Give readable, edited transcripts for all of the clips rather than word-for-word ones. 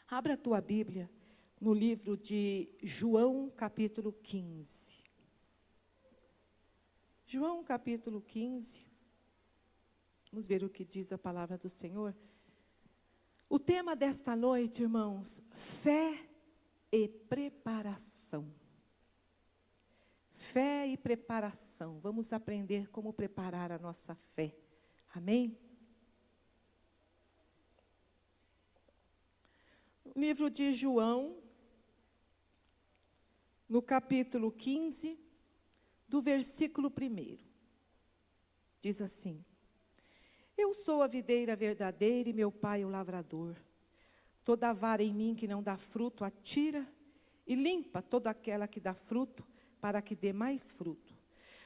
Abra a tua Bíblia no livro de João, capítulo 15. João, capítulo 15. Vamos ver o que diz a palavra do Senhor. O tema desta noite, irmãos, fé e preparação. Fé e preparação. Vamos aprender como preparar a nossa fé. Amém? No livro de João, no capítulo 15, do versículo 1, diz assim: Eu sou a videira verdadeira e meu pai o lavrador. Toda vara em mim que não dá fruto, atira e limpa toda aquela que dá fruto, para que dê mais fruto.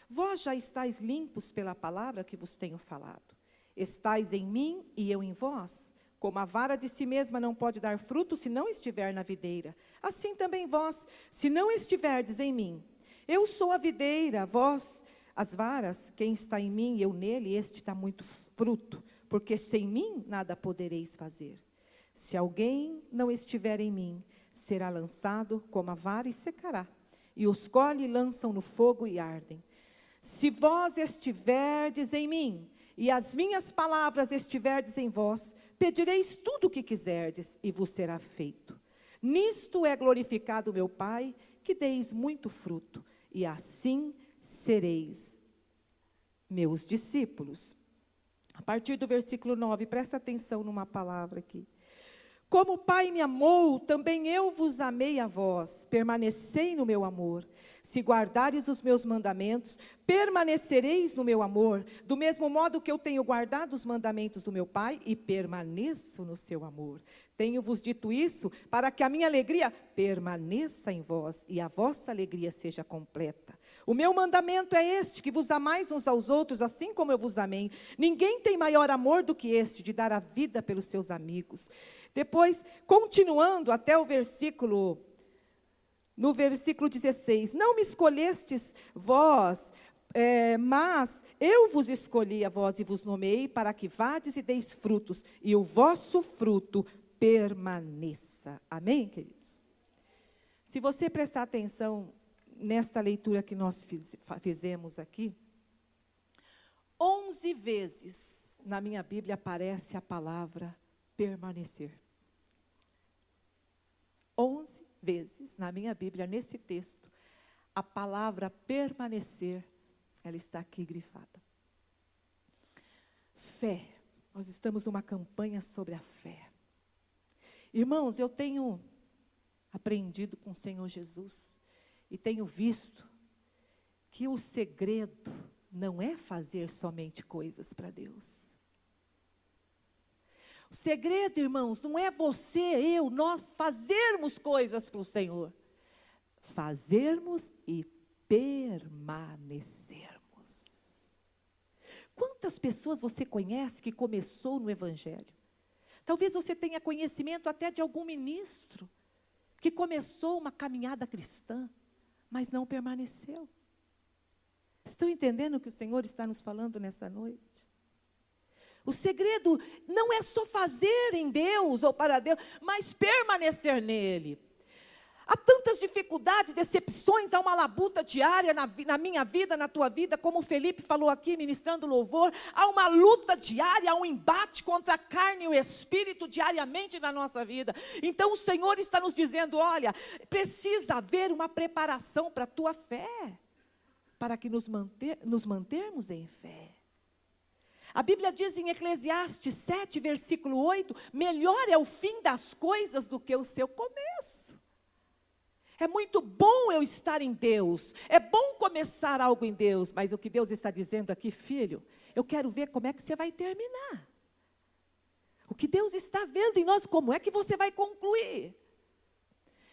Vós já estáis limpos pela palavra que vos tenho falado. Estais em mim e eu em vós. Como a vara de si mesma não pode dar fruto se não estiver na videira, assim também vós, se não estiverdes em mim. Eu sou a videira, vós as varas, quem está em mim e eu nele, este dá muito fruto, porque sem mim nada podereis fazer. Se alguém não estiver em mim, será lançado como a vara e secará, e os colhe e lançam no fogo e ardem. Se vós estiverdes em mim, e as minhas palavras estiverdes em vós, pedireis tudo o que quiserdes, e vos será feito. Nisto é glorificado meu Pai, que deis muito fruto, e assim sereis meus discípulos. A partir do versículo 9, presta atenção numa palavra aqui. Como o Pai me amou, também eu vos amei a vós, permanecei no meu amor. Se guardares os meus mandamentos, permanecereis no meu amor, do mesmo modo que eu tenho guardado os mandamentos do meu Pai e permaneço no seu amor. Tenho-vos dito isso para que a minha alegria permaneça em vós e a vossa alegria seja completa. O meu mandamento é este, que vos amais uns aos outros, assim como eu vos amei. Ninguém tem maior amor do que este, de dar a vida pelos seus amigos. Depois, continuando até o versículo, no versículo 16, não me escolhestes vós, mas eu vos escolhi a vós e vos nomeei para que vades e deis frutos, e o vosso fruto permaneça. Amém, queridos? Se você prestar atenção nesta leitura que nós fizemos aqui, 11 vezes na minha Bíblia aparece a palavra permanecer. 11 vezes na minha Bíblia, nesse texto, a palavra permanecer, ela está aqui grifada. Fé. Nós estamos numa campanha sobre a fé. Irmãos, eu tenho aprendido com o Senhor Jesus e tenho visto que o segredo não é fazer somente coisas para Deus. O segredo, irmãos, não é você, eu, nós fazermos coisas para o Senhor. Fazermos e permanecermos. Quantas pessoas você conhece que começou no Evangelho? Talvez você tenha conhecimento até de algum ministro que começou uma caminhada cristã, mas não permaneceu. Estão entendendo o que o Senhor está nos falando nesta noite? O segredo não é só fazer em Deus ou para Deus, mas permanecer nele. Há tantas dificuldades, decepções, há uma labuta diária na minha vida, na tua vida, como o Felipe falou aqui, ministrando louvor, há uma luta diária, há um embate contra a carne e o espírito diariamente na nossa vida. Então o Senhor está nos dizendo, olha, precisa haver uma preparação para a tua fé, para que nos mantermos em fé. A Bíblia diz em Eclesiastes 7, versículo 8, melhor é o fim das coisas do que o seu começo. É muito bom eu estar em Deus, é bom começar algo em Deus, mas o que Deus está dizendo aqui, filho, eu quero ver como é que você vai terminar. O que Deus está vendo em nós, como é que você vai concluir?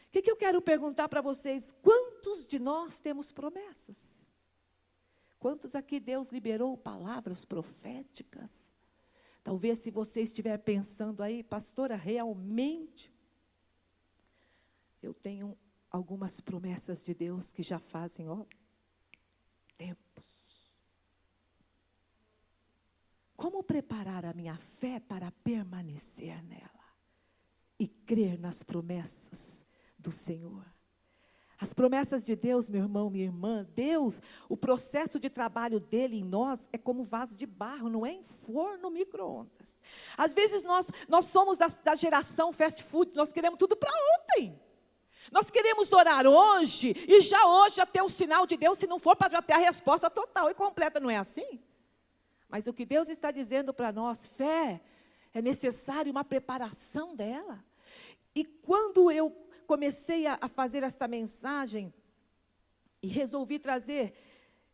O que eu quero perguntar para vocês? Quantos de nós temos promessas? Quantos aqui Deus liberou palavras proféticas? Talvez se você estiver pensando aí, pastora, realmente, eu tenho algumas promessas de Deus que já fazem, tempos. Como preparar a minha fé para permanecer nela? e crer nas promessas do Senhor. As promessas de Deus, meu irmão, minha irmã, Deus, o processo de trabalho dele em nós é como vaso de barro, não é em forno micro-ondas. Às vezes nós somos da geração fast food, nós queremos tudo para ontem. Nós queremos orar hoje, e já hoje já ter o sinal de Deus, se não for para já ter a resposta total e completa, não é assim? Mas o que Deus está dizendo para nós, fé, é necessário uma preparação dela. E quando eu comecei a fazer esta mensagem, e resolvi trazer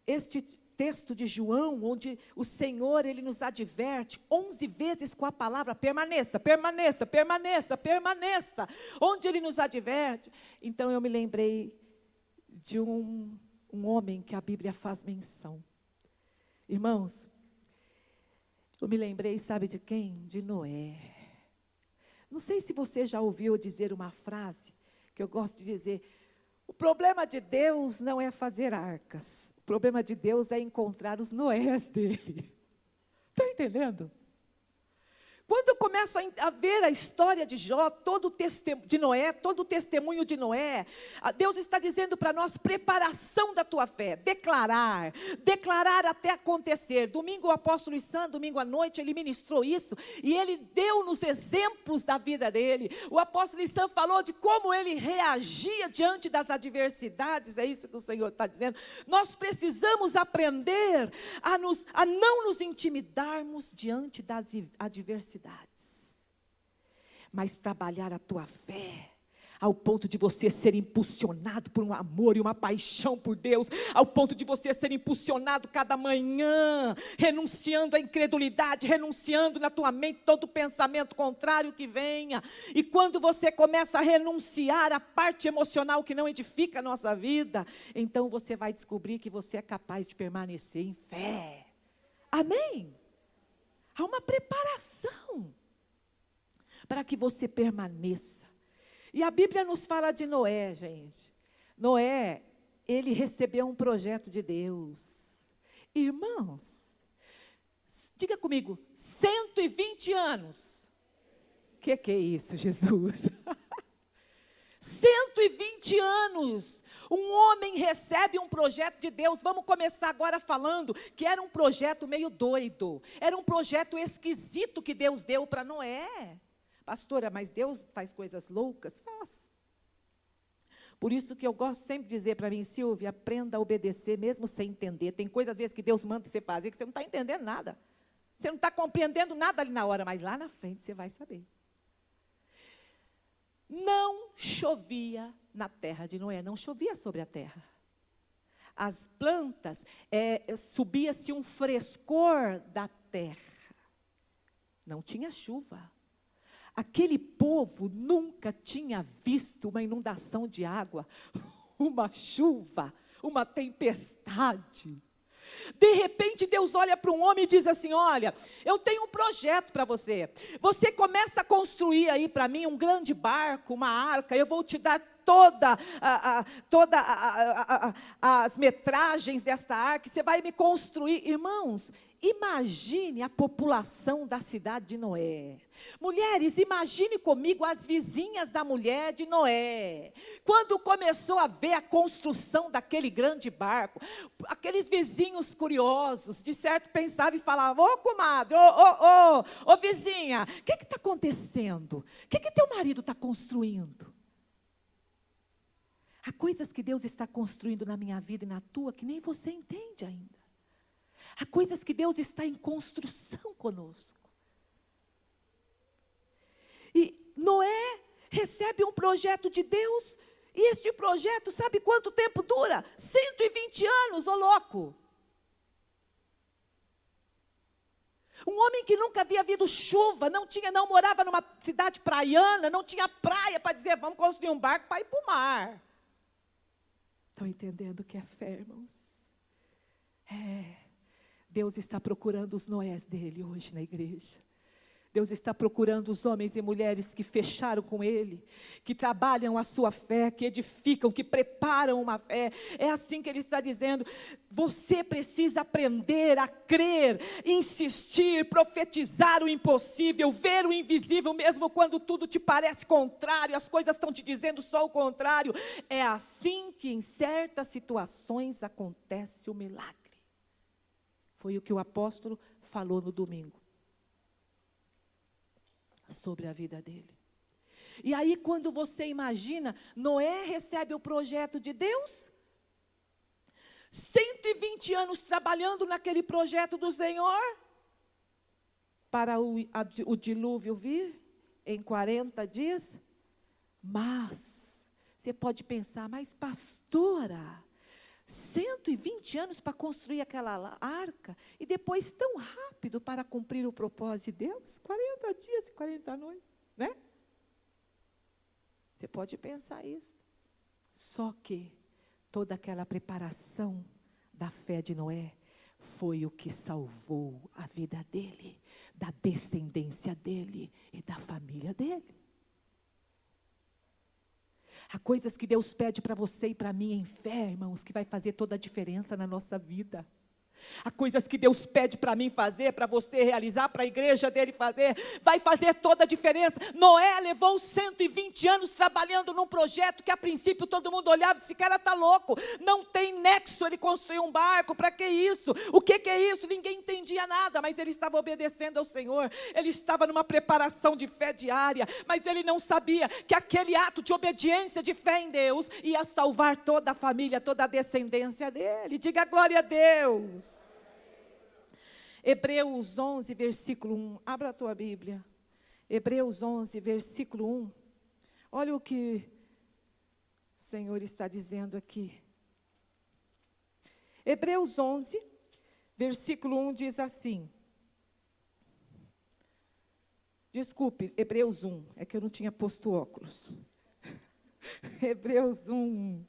este texto de João, onde o Senhor, Ele nos adverte 11 vezes com a palavra, permaneça, permaneça, permaneça, permaneça, onde Ele nos adverte. Então eu me lembrei de um homem que a Bíblia faz menção. Irmãos, eu me lembrei, sabe de quem? De Noé. Não sei se você já ouviu dizer uma frase, que eu gosto de dizer: o problema de Deus não é fazer arcas, o problema de Deus é encontrar os Noés dele. Está entendendo? Quando eu começo a ver a história de Jó, de Noé, todo o testemunho de Noé, Deus está dizendo para nós, preparação da tua fé, declarar até acontecer. Domingo o apóstolo Issan, domingo à noite, ele ministrou isso, e ele deu nos exemplos da vida dele. O apóstolo Issan falou de como ele reagia diante das adversidades, é isso que o Senhor está dizendo. Nós precisamos aprender a não nos intimidarmos diante das adversidades, mas trabalhar a tua fé, ao ponto de você ser impulsionado por um amor e uma paixão por Deus, ao ponto de você ser impulsionado cada manhã, renunciando à incredulidade, renunciando na tua mente todo pensamento contrário que venha. E quando você começa a renunciar à parte emocional que não edifica a nossa vida, então você vai descobrir que você é capaz de permanecer em fé. Amém? Há uma preparação para que você permaneça. E a Bíblia nos fala de Noé, gente. Noé, ele recebeu um projeto de Deus. Irmãos, diga comigo, 120 anos. Que é isso, Jesus? 120 anos. Um homem recebe um projeto de Deus. Vamos começar agora falando que era um projeto meio doido. Era um projeto esquisito que Deus deu para Noé. Pastora, mas Deus faz coisas loucas? Faz. Por isso que eu gosto sempre de dizer para mim, Silvia, aprenda a obedecer mesmo sem entender. Tem coisas às vezes que Deus manda você fazer que você não está entendendo nada. Você não está compreendendo nada ali na hora, mas lá na frente você vai saber. Não chovia na terra de Noé, não chovia sobre a terra. As plantas, subia-se um frescor da terra. Não tinha chuva. Aquele povo nunca tinha visto uma inundação de água, uma chuva, uma tempestade. De repente Deus olha para um homem e diz assim, olha, eu tenho um projeto para você. Você começa a construir aí para mim um grande barco, uma arca, eu vou te dar todas as metragens desta arca, você vai me construir. Irmãos, imagine a população da cidade de Noé. Mulheres, imagine comigo as vizinhas da mulher de Noé. Quando começou a ver a construção daquele grande barco, aqueles vizinhos curiosos, de certo pensavam e falavam, ô comadre, ô vizinha, o que está acontecendo? O que teu marido está construindo? Há coisas que Deus está construindo na minha vida e na tua que nem você entende ainda. Há coisas que Deus está em construção conosco. E Noé recebe um projeto de Deus, e este projeto, sabe quanto tempo dura? 120 anos, ô louco. Um homem que nunca havia havido chuva, não morava numa cidade praiana, não tinha praia para dizer, vamos construir um barco para ir para o mar. Estão entendendo o que é fé, irmãos? Deus está procurando os Noés dele hoje na igreja. Deus está procurando os homens e mulheres que fecharam com Ele, que trabalham a sua fé, que edificam, que preparam uma fé. É assim que Ele está dizendo: você precisa aprender a crer, insistir, profetizar o impossível, ver o invisível, mesmo quando tudo te parece contrário, as coisas estão te dizendo só o contrário. É assim que em certas situações acontece o milagre. Foi o que o apóstolo falou no domingo, sobre a vida dele. E aí, quando você imagina, Noé recebe o projeto de Deus, 120 anos trabalhando naquele projeto do Senhor, para o dilúvio vir em 40 dias. Mas, você pode pensar, mas pastora, 120 anos para construir aquela arca, e depois tão rápido para cumprir o propósito de Deus? 40 dias e 40 noites, né? Você pode pensar isso. Só que toda aquela preparação da fé de Noé foi o que salvou a vida dele, da descendência dele e da família dele. Há coisas que Deus pede para você e para mim em fé, irmãos, que vai fazer toda a diferença na nossa vida. Há coisas que Deus pede para mim fazer, para você realizar, para a igreja dele fazer, vai fazer toda a diferença. Noé levou 120 anos trabalhando num projeto que a princípio todo mundo olhava e disse: esse cara está louco, não tem nexo ele construir um barco, para que isso? O que é isso? Ninguém entendia nada, mas ele estava obedecendo ao Senhor, ele estava numa preparação de fé diária, mas ele não sabia que aquele ato de obediência, de fé em Deus, ia salvar toda a família, toda a descendência dele. Diga glória a Deus. Hebreus 11, versículo 1. Abra a tua Bíblia. Hebreus 11, versículo 1. Olha o que o Senhor está dizendo aqui. Hebreus 11, versículo 1 diz assim. Desculpe, Hebreus 1. É que eu não tinha posto óculos. Hebreus 1.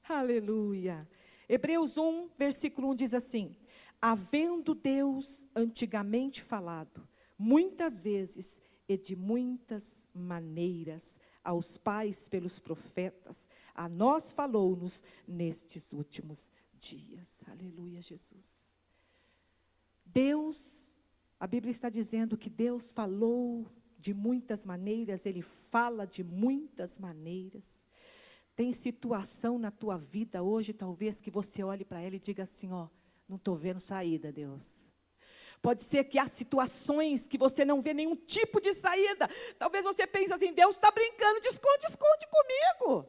Aleluia. Hebreus 1, versículo 1 diz assim: havendo Deus antigamente falado, muitas vezes e de muitas maneiras, aos pais pelos profetas, a nós falou-nos nestes últimos dias. Aleluia, Jesus. Deus, a Bíblia está dizendo que Deus falou de muitas maneiras, Ele fala de muitas maneiras. Tem situação na tua vida hoje, talvez, que você olhe para ela e diga assim: ó, não estou vendo saída, Deus. Pode ser que há situações que você não vê nenhum tipo de saída. Talvez você pense assim: Deus está brincando de esconde-esconde comigo.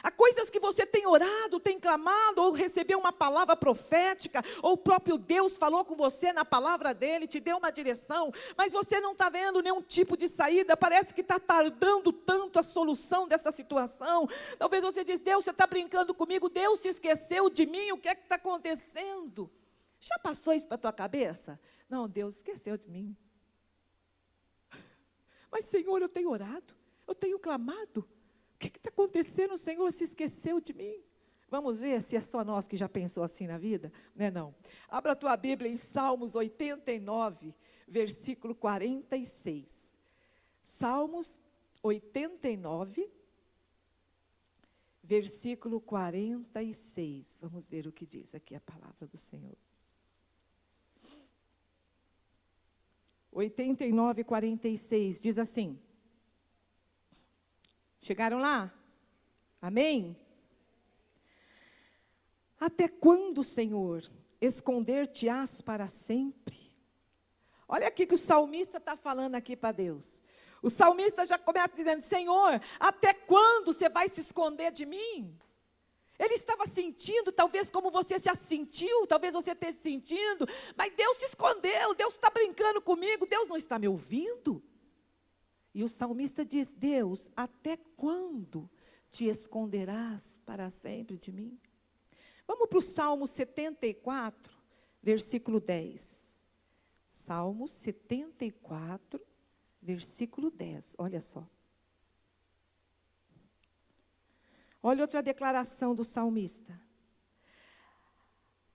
Há coisas que você tem orado, tem clamado, ou recebeu uma palavra profética, ou o próprio Deus falou com você na palavra dele, te deu uma direção, mas você não está vendo nenhum tipo de saída, parece que está tardando tanto a solução dessa situação. Talvez você diz: Deus, você está brincando comigo, Deus se esqueceu de mim, o que é que está acontecendo? Já passou isso para a tua cabeça? Não, Deus esqueceu de mim. Mas Senhor, eu tenho orado, eu tenho clamado. O que está acontecendo? O Senhor se esqueceu de mim. Vamos ver se é só nós que já pensou assim na vida? Não é não. Abra a tua Bíblia em Salmos 89, versículo 46. Salmos 89, versículo 46. Vamos ver o que diz aqui a palavra do Senhor. 89, 46, diz assim. Chegaram lá? Amém? Até quando, Senhor, esconder-te-ás para sempre? Olha aqui que o salmista está falando aqui para Deus. O salmista já começa dizendo: Senhor, até quando você vai se esconder de mim? Ele estava sentindo, talvez como você já sentiu, talvez você esteja sentindo, mas Deus se escondeu, Deus está brincando comigo, Deus não está me ouvindo. E o salmista diz: Deus, até quando te esconderás para sempre de mim? Vamos para o Salmo 74, versículo 10. Salmo 74, versículo 10. Olha só. Olha outra declaração do salmista.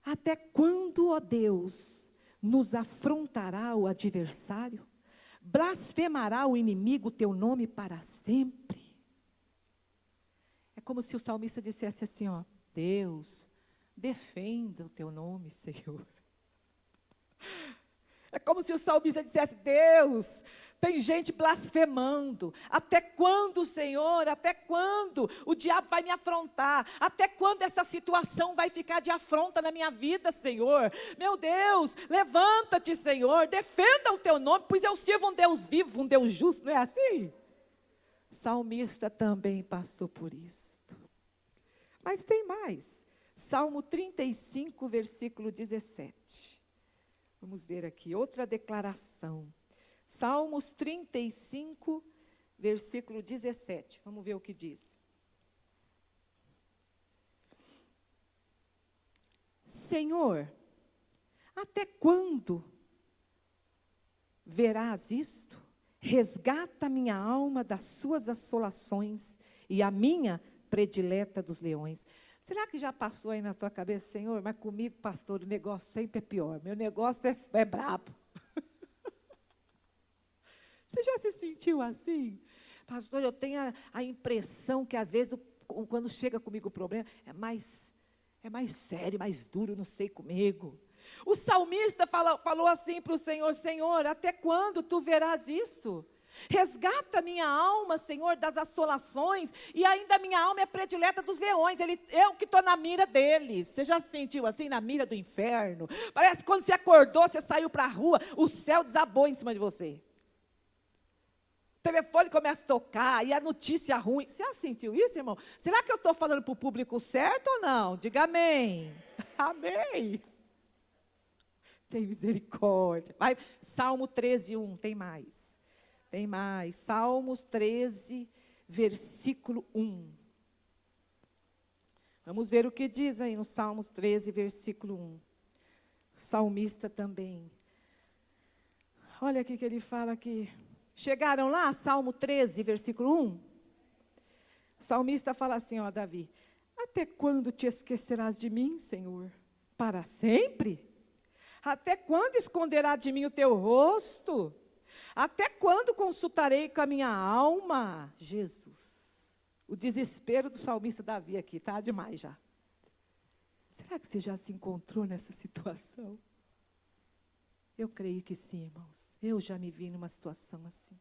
Até quando, ó Deus, nos afrontará o adversário? Blasfemará o inimigo o teu nome para sempre? É como se o salmista dissesse assim, ó, Deus, defenda o teu nome, Senhor. É como se o salmista dissesse, Deus, tem gente blasfemando. Até quando, Senhor? Até quando o diabo vai me afrontar? Até quando essa situação vai ficar de afronta na minha vida, Senhor? Meu Deus, levanta-te, Senhor, defenda o teu nome, pois eu sirvo um Deus vivo, um Deus justo, não é assim? O salmista também passou por isto. Mas tem mais. Salmo 35, versículo 17. Vamos ver aqui, outra declaração. Salmos 35, versículo 17. Vamos ver o que diz. Senhor, até quando verás isto? Resgata minha alma das suas assolações e a minha predileta dos leões. Será que já passou aí na tua cabeça, Senhor, mas comigo, pastor, o negócio sempre é pior. Meu negócio é brabo. Você já se sentiu assim? Pastor, eu tenho a impressão que às vezes, quando chega comigo o problema, é mais sério, mais duro, não sei comigo. O salmista falou assim para o Senhor, Senhor, até quando tu verás isto? Resgata minha alma, Senhor, das assolações, e ainda minha alma é predileta dos leões, eu que estou na mira deles. Você já se sentiu assim, na mira do inferno? Parece que quando você acordou, você saiu para a rua, o céu desabou em cima de você. O telefone começa a tocar, e a notícia ruim. Você já sentiu isso, irmão? Será que eu estou falando para o público certo ou não? Diga amém. Amém. Tem misericórdia. Vai, Salmo 13, 1, tem mais. Tem mais, Salmos 13, versículo 1. Vamos ver o que diz aí no Salmos 13, versículo 1. O salmista também. Olha aqui que ele fala aqui. Chegaram lá, Salmo 13, versículo 1? O salmista fala assim, ó, Davi. Até quando te esquecerás de mim, Senhor? Para sempre? Até quando esconderá de mim o teu rosto? Até quando consultarei com a minha alma? Jesus, o desespero do salmista Davi aqui, está demais já. Será que você já se encontrou nessa situação? Eu creio que sim, irmãos. Eu já me vi numa situação assim.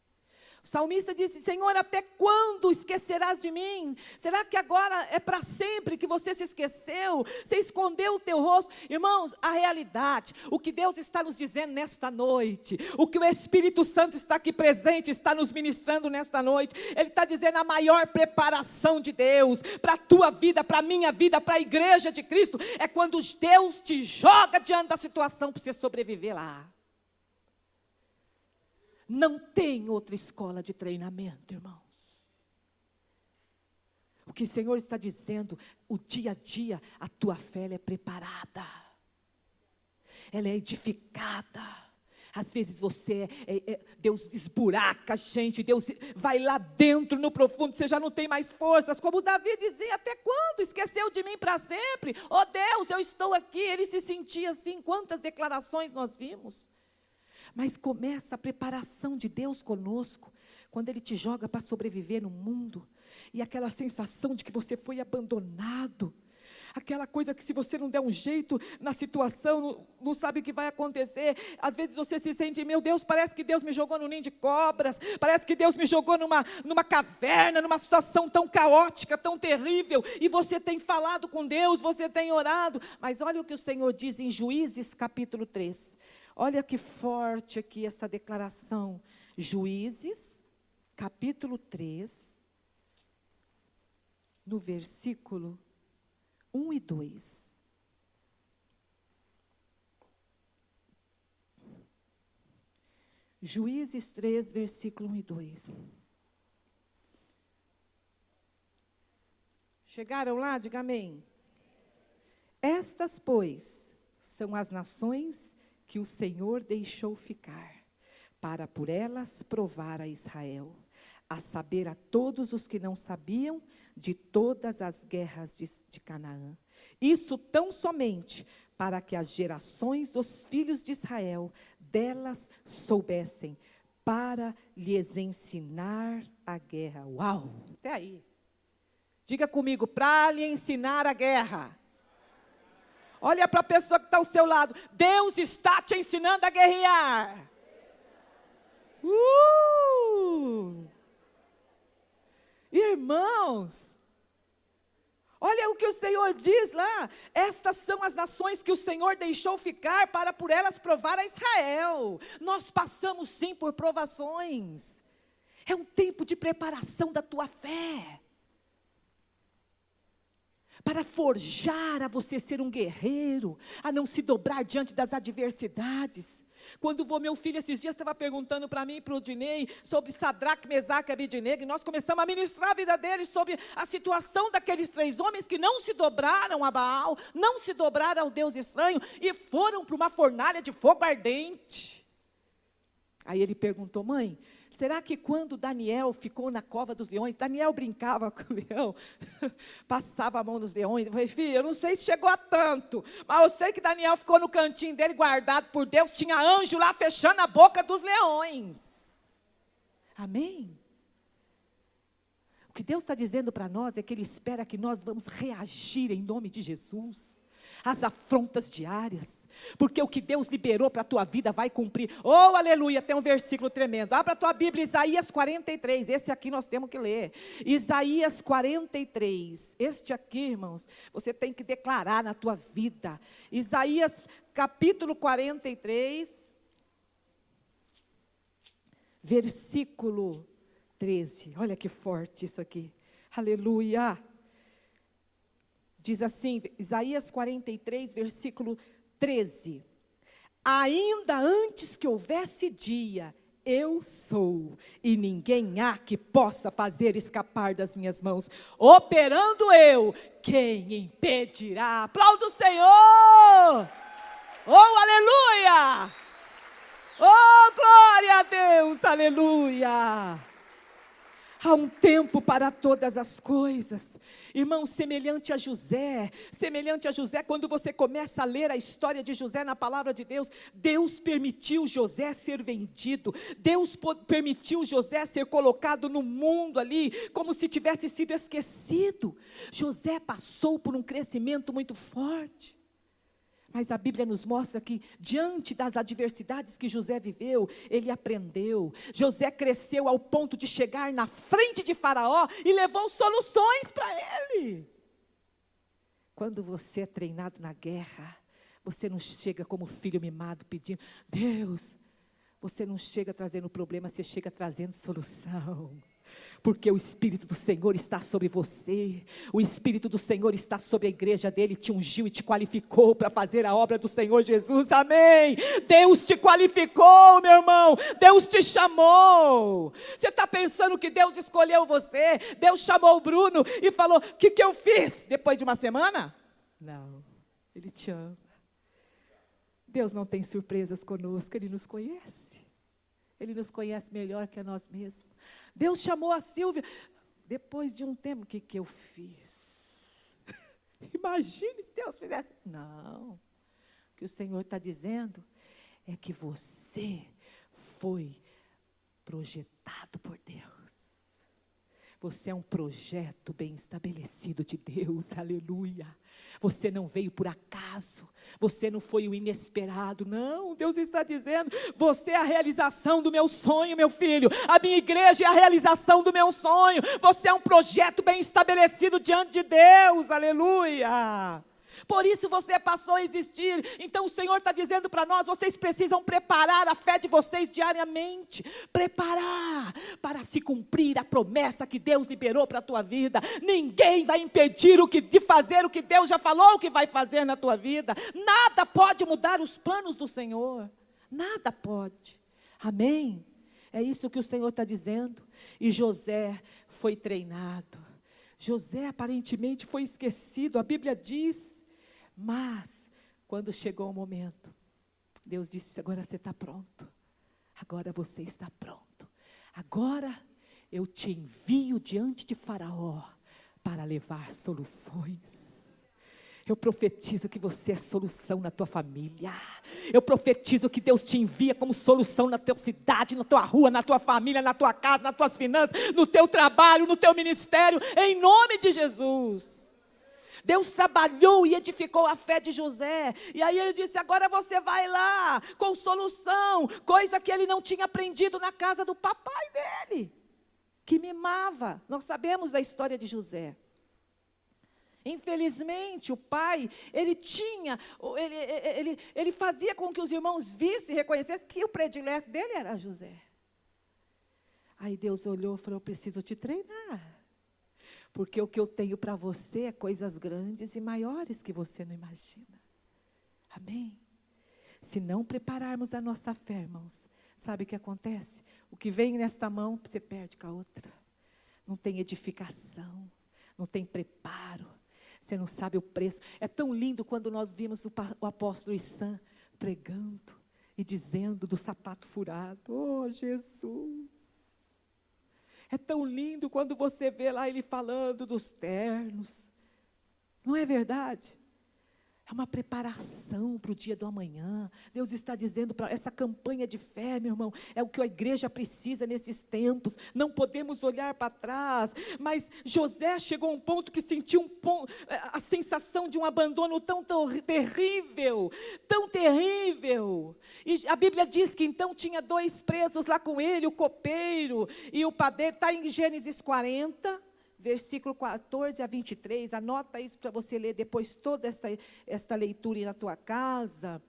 O salmista disse, Senhor, até quando esquecerás de mim? Será que agora é para sempre que você se esqueceu? Você escondeu o teu rosto? Irmãos, a realidade, o que Deus está nos dizendo nesta noite, o que o Espírito Santo está aqui presente, está nos ministrando nesta noite, Ele está dizendo a maior preparação de Deus, para a tua vida, para a minha vida, para a igreja de Cristo, é quando Deus te joga diante da situação para você sobreviver lá. Não tem outra escola de treinamento, irmãos. O que o Senhor está dizendo, o dia a dia, a tua fé ela é preparada. Ela é edificada. Às vezes Deus esburaca a gente, Deus vai lá dentro, no profundo, você já não tem mais forças. Como Davi dizia, até quando? Esqueceu de mim para sempre? Oh Deus, eu estou aqui. Ele se sentia assim, quantas declarações nós vimos. Mas começa a preparação de Deus conosco, quando Ele te joga para sobreviver no mundo, e aquela sensação de que você foi abandonado, aquela coisa que se você não der um jeito na situação, não sabe o que vai acontecer, às vezes você se sente, meu Deus, parece que Deus me jogou no ninho de cobras, parece que Deus me jogou numa caverna, numa situação tão caótica, tão terrível, e você tem falado com Deus, você tem orado, mas olha o que o Senhor diz em Juízes capítulo 3, olha que forte aqui essa declaração, Juízes, capítulo 3, no versículo 1 e 2. Juízes 3, versículo 1 e 2. Chegaram lá? Diga amém. Estas, pois, são as nações que o Senhor deixou ficar, para por elas provar a Israel, a saber a todos os que não sabiam de todas as guerras de Canaã, Isso tão somente para que as gerações dos filhos de Israel delas soubessem, para lhes ensinar a guerra. Uau! Até aí. Diga comigo, para lhe ensinar a guerra. Olha para a pessoa que está ao seu lado. Deus está te ensinando a guerrear. Irmãos, olha o que o Senhor diz lá. Estas são as nações que o Senhor deixou ficar para por elas provar a Israel. Nós passamos sim por provações. É um tempo de preparação da tua fé. Para forjar a você ser um guerreiro, a não se dobrar diante das adversidades. Quando meu filho esses dias estava perguntando para mim e para o Dinei sobre Sadraque, Mesaque e Abednego, e nós começamos a ministrar a vida deles sobre a situação daqueles 3 homens que não se dobraram a Baal, não se dobraram ao Deus estranho e foram para uma fornalha de fogo ardente. Aí ele perguntou, mãe, será que quando Daniel ficou na cova dos leões, Daniel brincava com o leão, passava a mão nos leões, eu falei, filho, eu não sei se chegou a tanto, mas eu sei que Daniel ficou no cantinho dele, guardado por Deus, tinha anjo lá fechando a boca dos leões. Amém? O que Deus está dizendo para nós é que Ele espera que nós vamos reagir em nome de Jesus. As afrontas diárias, porque o que Deus liberou para a tua vida vai cumprir. Oh, aleluia, tem um versículo tremendo. Abra a tua Bíblia, Isaías 43, esse aqui nós temos que ler. Isaías 43, este aqui, irmãos, você tem que declarar na tua vida. Isaías capítulo 43, versículo 13, olha que forte isso aqui, aleluia. Diz assim, Isaías 43, versículo 13. Ainda antes que houvesse dia, eu sou, e ninguém há que possa fazer escapar das minhas mãos. Operando eu, quem impedirá? Aplauda o Senhor! Oh, aleluia! Oh, glória a Deus, aleluia! Há um tempo para todas as coisas. Irmão, semelhante a José, quando você começa a ler a história de José na palavra de Deus, Deus permitiu José ser vendido, Deus permitiu José ser colocado no mundo ali, como se tivesse sido esquecido. José passou por um crescimento muito forte. Mas a Bíblia nos mostra que, diante das adversidades que José viveu, ele aprendeu. José cresceu ao ponto de chegar na frente de Faraó e levou soluções para ele. Quando você é treinado na guerra, você não chega como filho mimado pedindo, Deus, você não chega trazendo problema, você chega trazendo solução. Porque o Espírito do Senhor está sobre você, o Espírito do Senhor está sobre a igreja dele, te ungiu e te qualificou para fazer a obra do Senhor Jesus, amém? Deus te qualificou, meu irmão, Deus te chamou. Você está pensando que Deus escolheu você, Deus chamou o Bruno e falou, o que eu fiz? Depois de uma semana? Não, Ele te ama. Deus não tem surpresas conosco, Ele nos conhece. Ele nos conhece melhor que a nós mesmos. Deus chamou a Silvia. Depois de um tempo, o que eu fiz? Imagine se Deus fizesse. Não. O que o Senhor está dizendo é que você foi projetado por Deus. Você é um projeto bem estabelecido de Deus, aleluia. Você não veio por acaso, você não foi o inesperado, não. Deus está dizendo, você é a realização do meu sonho, meu filho. A minha igreja é a realização do meu sonho. Você é um projeto bem estabelecido diante de Deus, aleluia. Por isso você passou a existir. Então o Senhor está dizendo para nós, vocês precisam preparar a fé de vocês diariamente, preparar, para se cumprir a promessa que Deus liberou para a tua vida. Ninguém vai impedir de fazer o que Deus já falou que vai fazer na tua vida. Nada pode mudar os planos do Senhor, nada pode, amém? É isso que o Senhor está dizendo. E José foi treinado. José aparentemente foi esquecido, a Bíblia diz. Mas, quando chegou o momento, Deus disse, agora você está pronto. Agora você está pronto. Agora eu te envio diante de Faraó para levar soluções. Eu profetizo que você é solução na tua família. Eu profetizo que Deus te envia como solução na tua cidade, na tua rua, na tua família, na tua casa, nas tuas finanças, no teu trabalho, no teu ministério, em nome de Jesus. Deus trabalhou e edificou a fé de José. E aí ele disse, agora você vai lá com solução. Coisa que ele não tinha aprendido na casa do papai dele, que mimava. Nós sabemos da história de José. Infelizmente, o pai, ele fazia com que os irmãos vissem e reconhecessem que o predileto dele era José. Aí Deus olhou e falou, eu preciso te treinar. Porque o que eu tenho para você é coisas grandes e maiores que você não imagina. Amém? Se não prepararmos a nossa fé, irmãos, sabe o que acontece? O que vem nesta mão, você perde com a outra. Não tem edificação, não tem preparo. Você não sabe o preço. É tão lindo quando nós vimos o apóstolo Issan pregando e dizendo do sapato furado. Oh, Jesus! É tão lindo quando você vê lá ele falando dos ternos. Não é verdade? É uma preparação para o dia do amanhã. Deus está dizendo para essa campanha de fé, meu irmão, é o que a igreja precisa nesses tempos. Não podemos olhar para trás. Mas José chegou a um ponto que sentiu a sensação de um abandono tão terrível, tão terrível. E a Bíblia diz que então tinha 2 presos lá com ele, o copeiro e o padeiro. Está em Gênesis 40. Versículo 14 a 23, anota isso para você ler depois toda esta leitura aí na tua casa.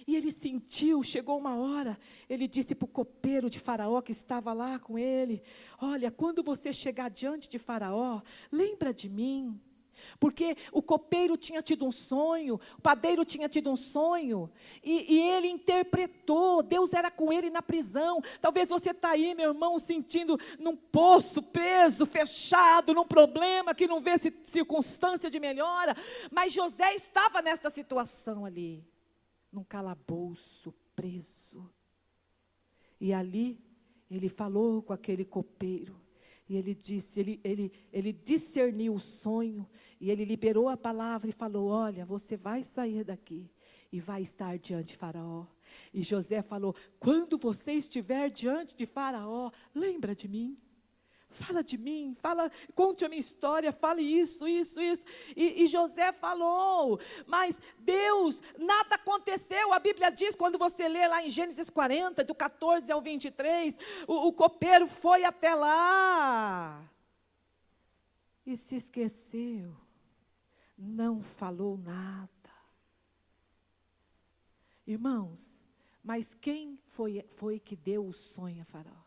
E ele sentiu, chegou uma hora, ele disse para o copeiro de Faraó que estava lá com ele, olha, quando você chegar diante de Faraó, lembra de mim. Porque o copeiro tinha tido um sonho, o padeiro tinha tido um sonho, e ele interpretou, Deus era com ele na prisão. Talvez você está aí, meu irmão, sentindo num poço, preso, fechado, num problema, que não vê circunstância de melhora, mas José estava nessa situação ali, num calabouço, preso, e ali, ele falou com aquele copeiro, e ele disse, ele discerniu o sonho, e ele liberou a palavra e falou, olha, você vai sair daqui, e vai estar diante de Faraó. E José falou, quando você estiver diante de Faraó, lembra de mim. Fala de mim, conte a minha história, fale isso. E José falou, mas Deus, nada aconteceu. A Bíblia diz, quando você lê lá em Gênesis 40, do 14 ao 23, o copeiro foi até lá e se esqueceu, não falou nada. Irmãos, mas quem foi que deu o sonho a Faraó?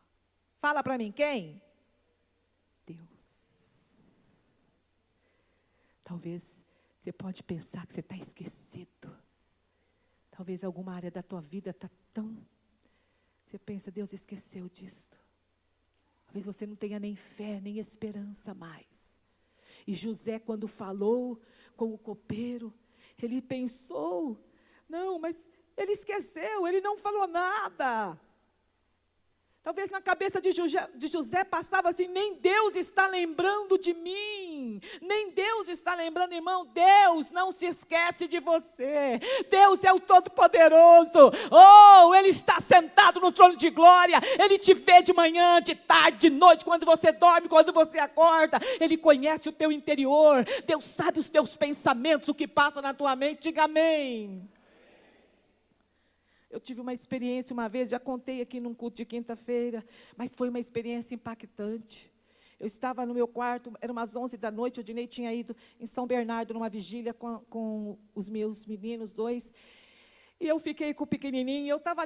Fala para mim, quem? Deus. Talvez você pode pensar que você está esquecido. Talvez alguma área da tua vida está tão... Você pensa, Deus esqueceu disto. Talvez você não tenha nem fé, nem esperança mais. E José, quando falou com o copeiro, ele pensou, não, mas ele esqueceu, ele não falou nada. Talvez na cabeça de José passava assim, nem Deus está lembrando de mim, nem Deus está lembrando, irmão, Deus não se esquece de você, Deus é o Todo-Poderoso, Ele está sentado no trono de glória, Ele te vê de manhã, de tarde, de noite, quando você dorme, quando você acorda, Ele conhece o teu interior, Deus sabe os teus pensamentos, o que passa na tua mente, diga amém. Eu tive uma experiência uma vez, já contei aqui num culto de quinta-feira, mas foi uma experiência impactante. Eu estava no meu quarto, eram umas 11 da noite, o Dinei tinha ido em São Bernardo, numa vigília com os meus meninos, 2, e eu fiquei com o pequenininho, eu estava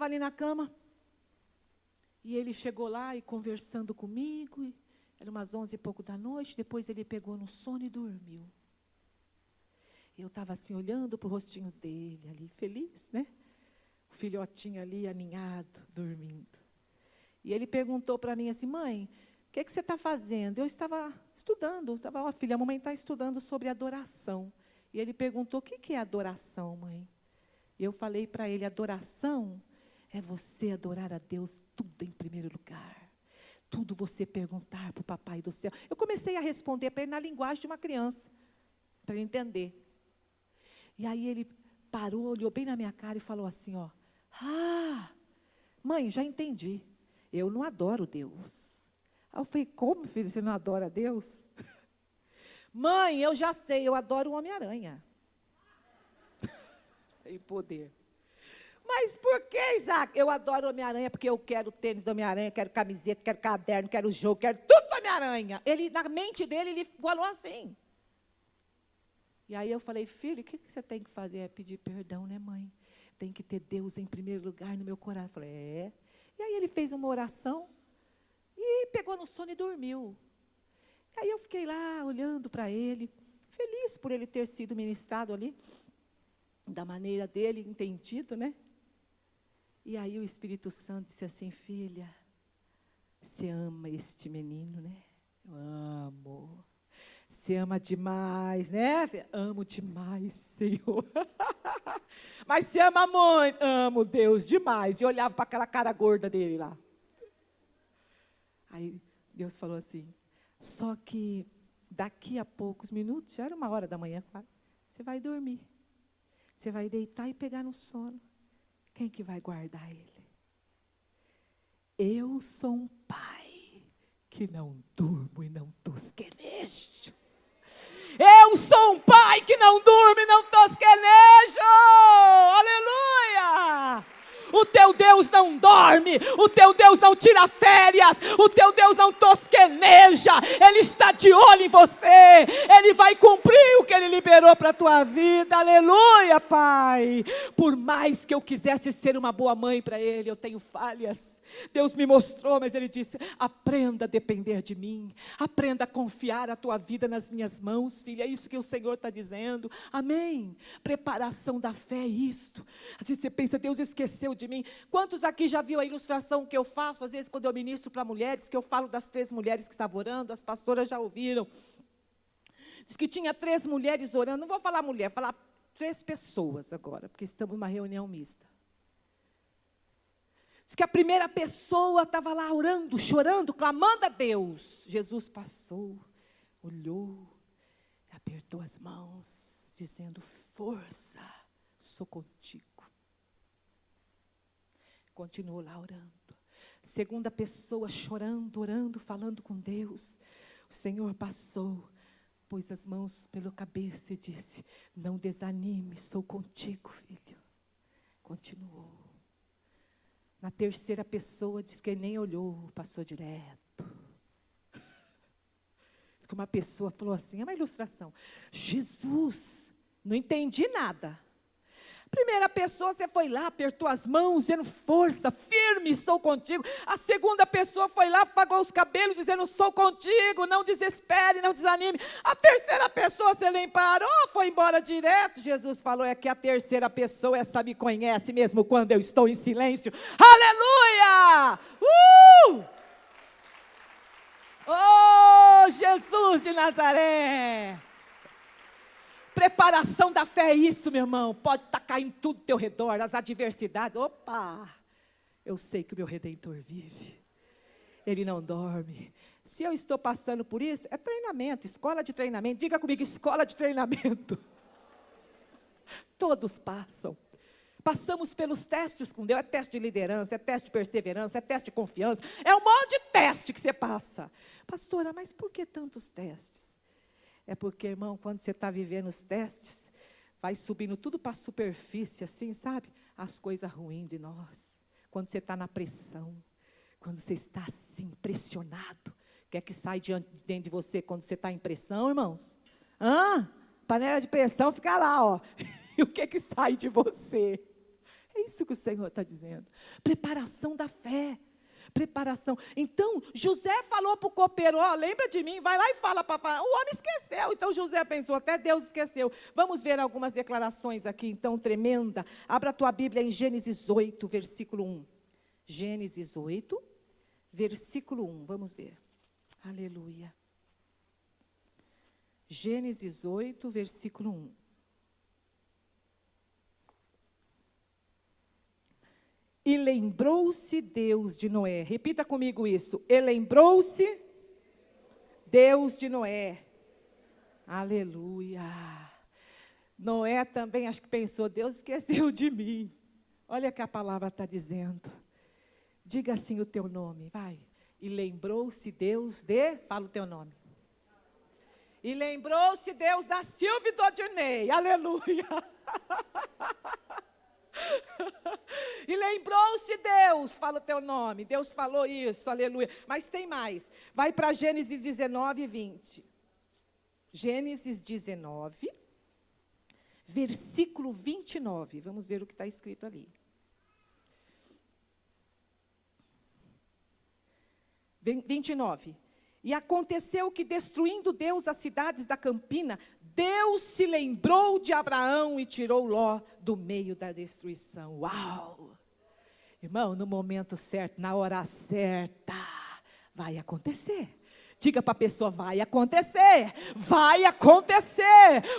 ali na cama, e ele chegou lá e conversando comigo, eram umas 11 e pouco da noite, depois ele pegou no sono e dormiu. Eu estava assim, olhando para o rostinho dele ali, feliz, né? O filhotinho ali, aninhado, dormindo. E ele perguntou para mim assim, mãe, o que você está fazendo? Eu estava estudando, filha, a mamãe está estudando sobre adoração. E ele perguntou, o que é adoração, mãe? E eu falei para ele, adoração é você adorar a Deus tudo em primeiro lugar. Tudo você perguntar para o papai do céu. Eu comecei a responder para ele na linguagem de uma criança. para ele entender. E aí ele parou, olhou bem na minha cara e falou assim, ó, mãe, já entendi, eu não adoro Deus. Aí eu falei, como, filho, você não adora Deus? Mãe, eu já sei, eu adoro o Homem-Aranha. Em poder. Mas por que, Isaac? Eu adoro Homem-Aranha porque eu quero tênis do Homem-Aranha, quero camiseta, quero caderno, quero jogo, quero tudo do Homem-Aranha. Ele, na mente dele, ele falou assim. E aí eu falei, filho, o que você tem que fazer? É pedir perdão, né, mãe? Tem que ter Deus em primeiro lugar no meu coração. Eu falei, é. E aí ele fez uma oração e pegou no sono e dormiu. Aí eu fiquei lá olhando para ele, feliz por ele ter sido ministrado ali, da maneira dele, entendido, né? E aí o Espírito Santo disse assim, filha, você ama este menino, né? Eu amo. Você ama demais, né? Amo demais, Senhor. Mas você ama muito. Amo Deus demais. E olhava para aquela cara gorda dele lá. Aí Deus falou assim, só que daqui a poucos minutos, já era 1h quase, você vai dormir. Você vai deitar e pegar no sono. Quem que vai guardar ele? Eu sou um pai que não durmo e não tosquenejo. Eu sou um pai que não durmo e não tosquenejo. Aleluia! O teu Deus não dorme, o teu Deus não tira férias, o teu Deus não tosqueneja, Ele está de olho em você, Ele vai cumprir o que Ele liberou para a tua vida, aleluia, Pai. Por mais que eu quisesse ser uma boa mãe para Ele, eu tenho falhas, Deus me mostrou, mas Ele disse, aprenda a depender de mim, aprenda a confiar a tua vida nas minhas mãos, filha, é isso que o Senhor está dizendo, amém. Preparação da fé é isto. Às vezes você pensa, Deus esqueceu de mim. Quantos aqui já viu a ilustração que eu faço, às vezes quando eu ministro para mulheres, que eu falo das 3 mulheres que estavam orando, as pastoras já ouviram. Diz que tinha 3 mulheres orando, não vou falar mulher, vou falar 3 pessoas agora, porque estamos numa reunião mista. Diz que a primeira pessoa estava lá orando, chorando, clamando a Deus. Jesus passou, olhou, apertou as mãos, dizendo, força, sou contigo. Continuou lá orando. Segunda pessoa chorando, orando, falando com Deus. O Senhor passou, pôs as mãos pela cabeça e disse, não desanime, sou contigo, filho. Continuou. Na terceira pessoa, diz que ele nem olhou, passou direto. Diz que uma pessoa falou assim, é uma ilustração. Jesus, não entendi nada. Primeira pessoa, você foi lá, apertou as mãos, dizendo, força, firme, estou contigo. A segunda pessoa foi lá, apagou os cabelos, dizendo, sou contigo, não desespere, não desanime. A terceira pessoa, você nem parou, foi embora direto. Jesus falou, é que a terceira pessoa, essa me conhece mesmo quando eu estou em silêncio. Aleluia! Oh, Jesus de Nazaré! Preparação da fé é isso, meu irmão. Pode estar caindo tudo ao teu redor, as adversidades. Opa! Eu sei que o meu Redentor vive. Ele não dorme. Se eu estou passando por isso, é treinamento, escola de treinamento. Diga comigo, escola de treinamento. Todos passam. Passamos pelos testes com Deus. É teste de liderança, é teste de perseverança, é teste de confiança. É um monte de teste que você passa. Pastora, mas por que tantos testes? É porque, irmão, quando você está vivendo os testes, vai subindo tudo para a superfície, assim, sabe? As coisas ruins de nós. Quando você está na pressão, quando você está assim, pressionado, o que é que sai de dentro de você quando você está em pressão, irmãos? Panela de pressão fica lá, ó. E o que é que sai de você? É isso que o Senhor está dizendo. Preparação da fé. Preparação. Então, José falou para o copeiro, lembra de mim, vai lá e fala para Faraó. O homem esqueceu, então José pensou, até Deus esqueceu. Vamos ver algumas declarações aqui, então, tremenda. Abra a tua Bíblia em Gênesis 8, versículo 1. Gênesis 8, versículo 1, vamos ver. Aleluia. Gênesis 8, versículo 1. E lembrou-se Deus de Noé. Repita comigo isso. E lembrou-se Deus de Noé. Aleluia. Noé também acho que pensou, Deus esqueceu de mim. Olha o que a palavra está dizendo. Diga assim o teu nome, vai. E lembrou-se Deus de... Fala o teu nome. E lembrou-se Deus da Silvia e do Odinei. Aleluia. E lembrou-se Deus, fala o teu nome. Deus falou isso, aleluia. Mas tem mais. Vai para Gênesis 19, 20. Gênesis 19, versículo 29. Vamos ver o que está escrito ali. 29. E aconteceu que, destruindo Deus as cidades da campina, Deus se lembrou de Abraão e tirou Ló do meio da destruição. Uau! Irmão, no momento certo, na hora certa, vai acontecer. Diga para a pessoa, vai acontecer,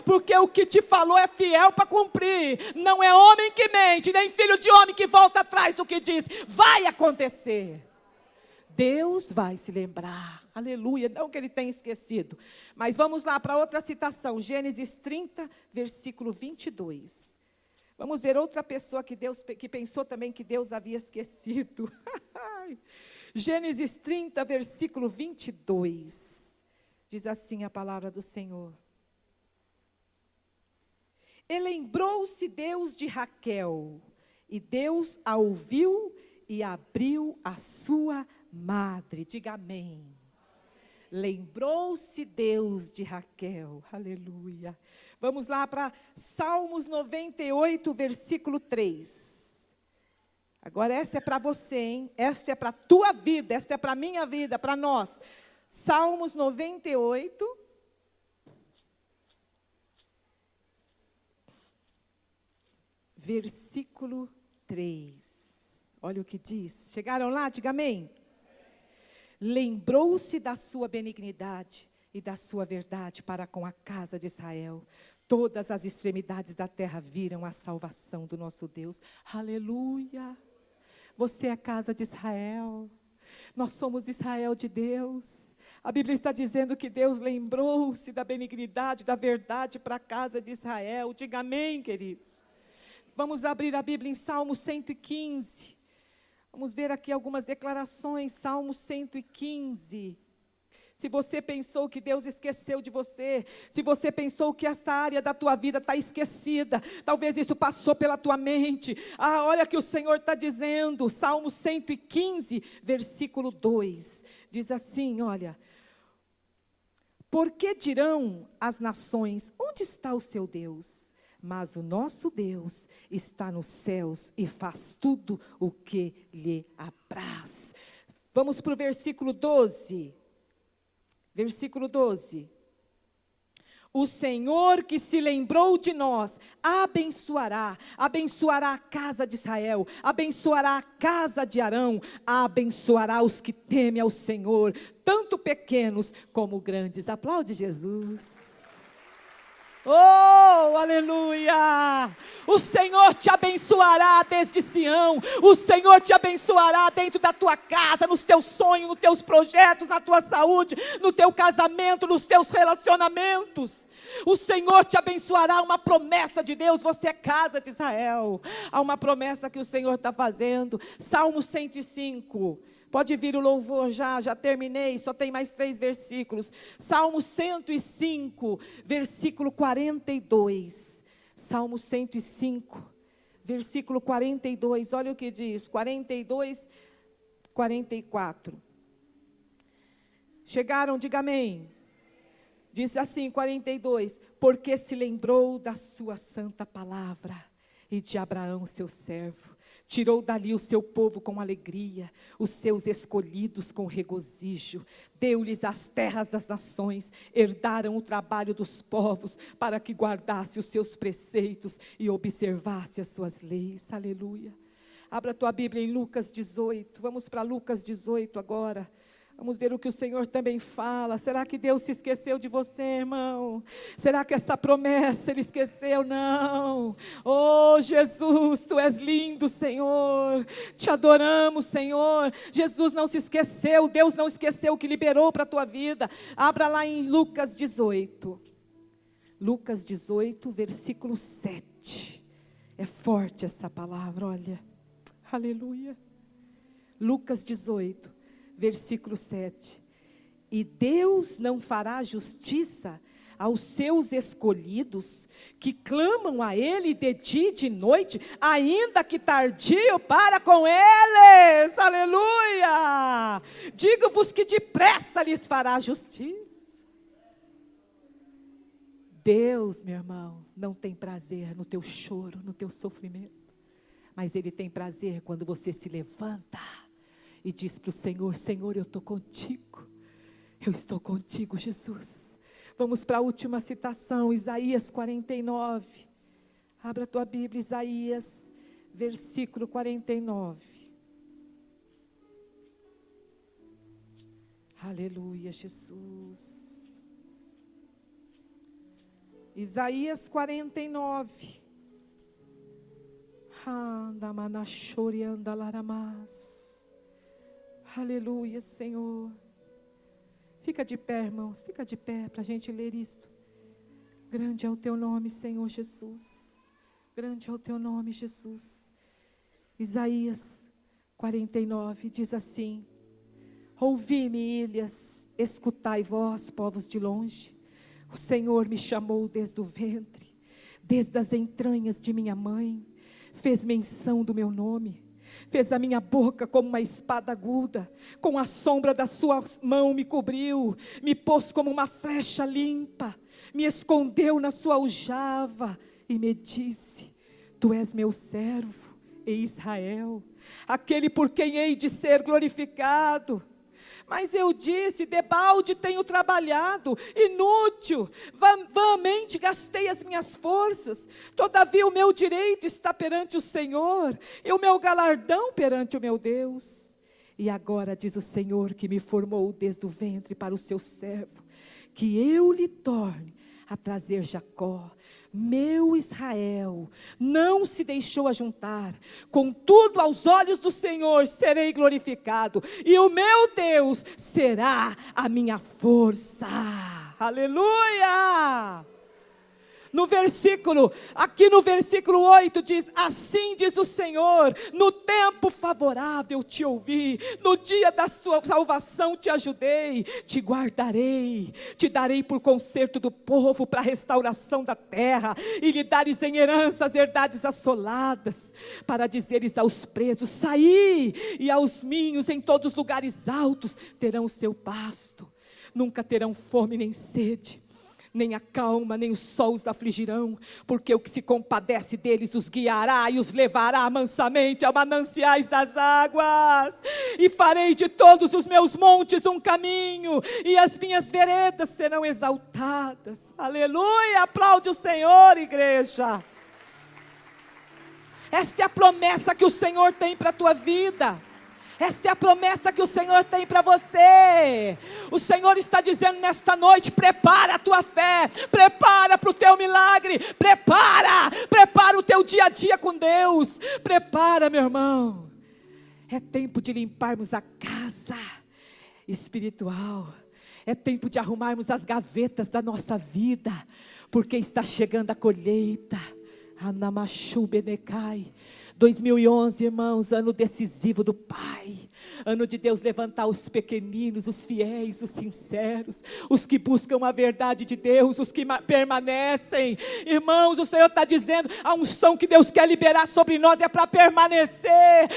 porque o que te falou é fiel para cumprir. Não é homem que mente, nem filho de homem que volta atrás do que diz. Vai acontecer. Deus vai se lembrar, aleluia, não que ele tenha esquecido. Mas vamos lá para outra citação, Gênesis 30, versículo 22. Vamos ver outra pessoa que pensou também que Deus havia esquecido. Gênesis 30, versículo 22. Diz assim a palavra do Senhor. E lembrou-se Deus de Raquel, e Deus a ouviu e abriu a sua madre. Diga amém. Lembrou-se Deus de Raquel, aleluia. Vamos lá para Salmos 98, versículo 3. Agora essa é para você, hein? Esta é para a tua vida, esta é para a minha vida, para nós. Salmos 98, versículo 3. Olha o que diz. Chegaram lá? Diga amém. Lembrou-se da sua benignidade e da sua verdade para com a casa de Israel. Todas as extremidades da terra viram a salvação do nosso Deus. Aleluia. Você é a casa de Israel. Nós somos Israel de Deus. A Bíblia está dizendo que Deus lembrou-se da benignidade, da verdade para a casa de Israel. Diga amém, queridos. Vamos abrir a Bíblia em Salmo 115. Vamos ver aqui algumas declarações, Salmo 115. Se você pensou que Deus esqueceu de você, se você pensou que esta área da tua vida está esquecida, talvez isso passou pela tua mente. Olha que o Senhor está dizendo, Salmo 115, versículo 2. Diz assim, olha. Por que dirão as nações, onde está o seu Deus? Mas o nosso Deus está nos céus e faz tudo o que lhe apraz. Vamos para o versículo 12. Versículo 12. O Senhor que se lembrou de nós, abençoará a casa de Israel, abençoará a casa de Arão, abençoará os que temem ao Senhor, tanto pequenos como grandes. Aplaude Jesus. Oh, aleluia! O Senhor te abençoará desde Sião, o Senhor te abençoará dentro da tua casa, nos teus sonhos, nos teus projetos, na tua saúde, no teu casamento, nos teus relacionamentos. O Senhor te abençoará, uma promessa de Deus, você é casa de Israel. Há uma promessa que o Senhor está fazendo. Salmo 105. Pode vir o louvor já terminei, só tem mais 3 versículos. Salmo 105, versículo 42. Salmo 105, versículo 42, olha o que diz, 42, 44. Chegaram, diga amém. Diz assim, 42, porque se lembrou da sua santa palavra e de Abraão, seu servo. Tirou dali o seu povo com alegria, os seus escolhidos com regozijo. Deu-lhes as terras das nações, herdaram o trabalho dos povos, para que guardasse os seus preceitos e observasse as suas leis. Aleluia. Abra a tua Bíblia em Lucas 18, vamos para Lucas 18 agora. Vamos ver o que o Senhor também fala. Será que Deus se esqueceu de você, irmão? Será que essa promessa Ele esqueceu? Não. Oh, Jesus, Tu és lindo, Senhor. Te adoramos, Senhor. Jesus não se esqueceu. Deus não esqueceu o que liberou para a tua vida. Abra lá em Lucas 18. Lucas 18, versículo 7. É forte essa palavra, olha. Aleluia. Lucas 18, versículo 7. E Deus não fará justiça aos seus escolhidos, que clamam a Ele de dia e de noite, ainda que tardio para com eles. Aleluia. Digo-vos que depressa lhes fará justiça. Deus, meu irmão, não tem prazer no teu choro, no teu sofrimento, mas Ele tem prazer quando você se levanta e diz para o Senhor: Senhor, eu estou contigo, eu estou contigo, Jesus. Vamos para a última citação, Isaías 49, abra a tua Bíblia, Isaías, versículo 49, aleluia, Jesus. Isaías 49. Aleluia, Senhor. Fica de pé, irmãos, fica de pé para a gente ler isto. Grande é o teu nome, Senhor Jesus. Grande é o teu nome, Jesus. Isaías 49 diz assim: ouvi-me, ilhas, escutai vós, povos de longe. O Senhor me chamou desde o ventre, desde as entranhas de minha mãe, fez menção do meu nome, fez a minha boca como uma espada aguda, com a sombra da sua mão me cobriu, me pôs como uma flecha limpa, me escondeu na sua aljava e me disse: tu és meu servo, Israel, aquele por quem hei de ser glorificado. Mas eu disse: debalde tenho trabalhado, inútil, vãmente gastei as minhas forças. Todavia o meu direito está perante o Senhor, e o meu galardão perante o meu Deus. E agora diz o Senhor, que me formou desde o ventre para o seu servo, que eu lhe torne a trazer Jacó, meu Israel, não se deixou ajuntar, contudo aos olhos do Senhor serei glorificado, e o meu Deus será a minha força. Aleluia! Aqui no versículo 8 diz: assim diz o Senhor, no tempo favorável te ouvi, no dia da sua salvação te ajudei, te guardarei, te darei por conserto do povo, para a restauração da terra, e lhe dares em herança as herdades assoladas, para dizeres aos presos: saí, e aos minhos em todos os lugares altos terão o seu pasto, nunca terão fome nem sede, nem a calma, nem o sol os afligirão, porque o que se compadece deles os guiará e os levará mansamente a mananciais das águas. E farei de todos os meus montes um caminho, e as minhas veredas serão exaltadas. Aleluia! Aplaude o Senhor, igreja. Esta é a promessa que o Senhor tem para a tua vida. Esta é a promessa que o Senhor tem para você. O Senhor está dizendo nesta noite: prepara a tua fé, prepara para o teu milagre, prepara o teu dia a dia com Deus, prepara, meu irmão. É tempo de limparmos a casa espiritual, é tempo de arrumarmos as gavetas da nossa vida, porque está chegando a colheita. Anamashu Benecai. 2011, irmãos, ano decisivo do Pai, ano de Deus levantar os pequeninos, os fiéis, os sinceros, os que buscam a verdade de Deus, os que permanecem. Irmãos, o Senhor está dizendo: a unção que Deus quer liberar sobre nós é para permanecer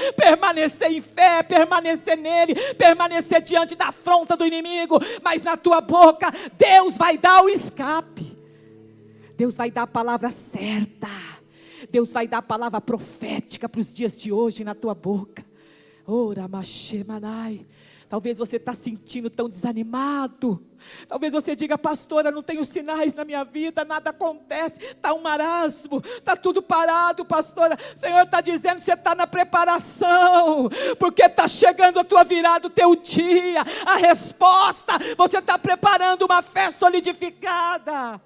em fé, permanecer nele, permanecer diante da afronta do inimigo, mas na tua boca Deus vai dar o escape, Deus vai dar a palavra certa, Deus vai dar a palavra profética para os dias de hoje na tua boca. Ora, Machemanai. Talvez você está sentindo tão desanimado. Talvez você diga: pastora, não tenho sinais na minha vida, nada acontece, está um marasmo, está tudo parado, pastora. O Senhor está dizendo que você está na preparação, porque está chegando a tua virada, o teu dia, a resposta. Você está preparando uma fé solidificada.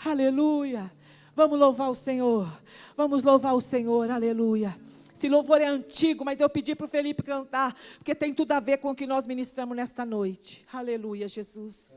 Aleluia. Vamos louvar o Senhor, vamos louvar o Senhor, aleluia. Esse louvor é antigo, mas eu pedi para o Felipe cantar, porque tem tudo a ver com o que nós ministramos nesta noite. Aleluia, Jesus.